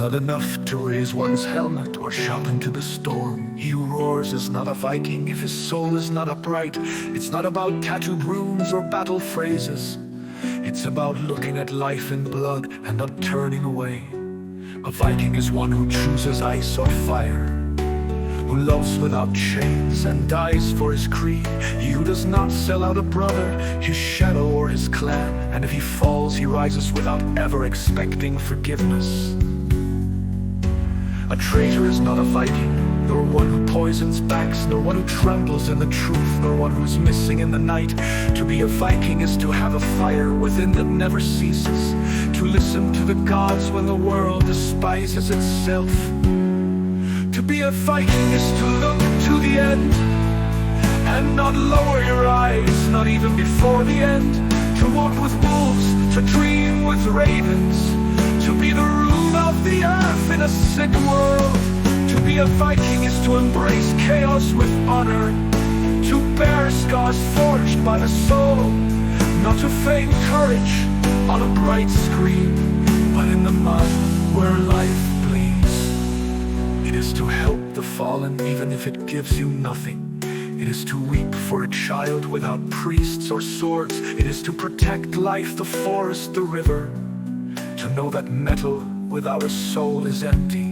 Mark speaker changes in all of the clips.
Speaker 1: not enough to raise one's helmet or shout into the storm. He who roars is not a Viking if his soul is not upright. It's not about tattooed runes or battle phrases. It's about looking at life in blood and not turning away. A Viking is one who chooses ice or fire, who loves without chains and dies for his creed. He who does not sell out a brother, his shadow or his clan, and if he falls he rises without ever expecting forgiveness. A traitor is not a Viking, nor one who poisons backs, nor one who trembles in the truth, nor one who is missing in the night. To be a Viking is to have a fire within that never ceases, to listen to the gods when the world despises itself. To be a Viking is to look to the end and not lower your eyes, not even before the end. To walk with wolves, to dream with ravens, to be the rule of the earth in a sick world. To be a Viking is to embrace chaos with honor, to bear scars forged by the soul, not to feign courage on a bright screen, but in the mud where life bleeds. It is to help the fallen even if it gives you nothing. It is to weep for a child without priests or swords. It is to protect life, the forest, the river. To know that metal without a soul is empty.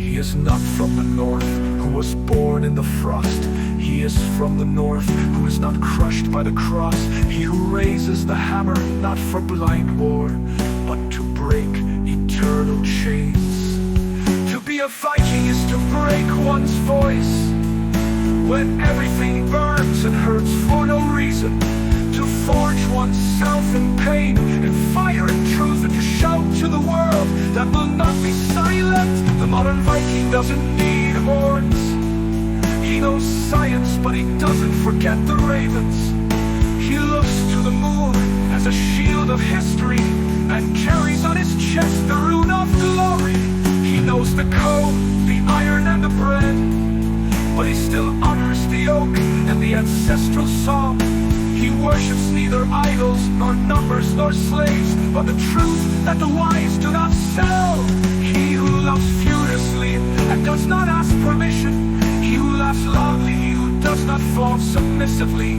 Speaker 1: He is not from the north who was born in the frost. He is from the north who is not crushed by the cross. He who raises the hammer not for blind war, but to break eternal chains. To be a Viking is to break one's voice when everything burns and hurts for no reason. To forge oneself in pain, in fire and truth, and to shout to the world that will not be silent. The modern Viking doesn't need horns. He knows science, but he doesn't forget the ravens. He looks to the moon as a shield of history and carries on his chest the rune of glory. He knows the code, the iron and the bread, but he still honors the oak and the ancestral song. He worships neither idols, nor numbers, nor slaves, but the truth that the wise do not sell. He who loves furiously and does not ask permission. He who laughs loudly, he who does not fall submissively.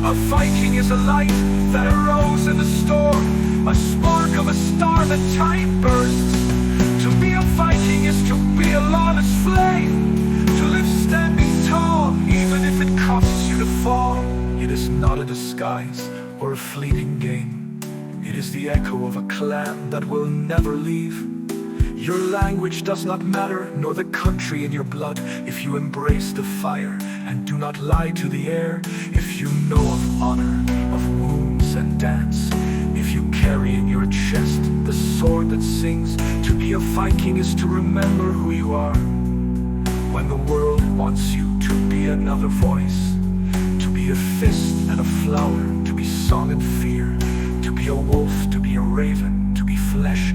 Speaker 1: A Viking is a light that arose in the storm, a spark of a star that time bursts. To be a Viking is to be a lawless flame, to live standing tall, even if it costs you to fall. It is not a disguise or a fleeting game. It is the echo of a clan that will never leave. Your language does not matter, nor the country in your blood, if you embrace the fire and do not lie to the air. If you know of honor, of wounds and dance, if you carry in your chest the sword that sings. To be a Viking is to remember who you are when the world wants you to be another voice. To be a fist and a flower, to be song and fear, to be a wolf, to be a raven, to be flesh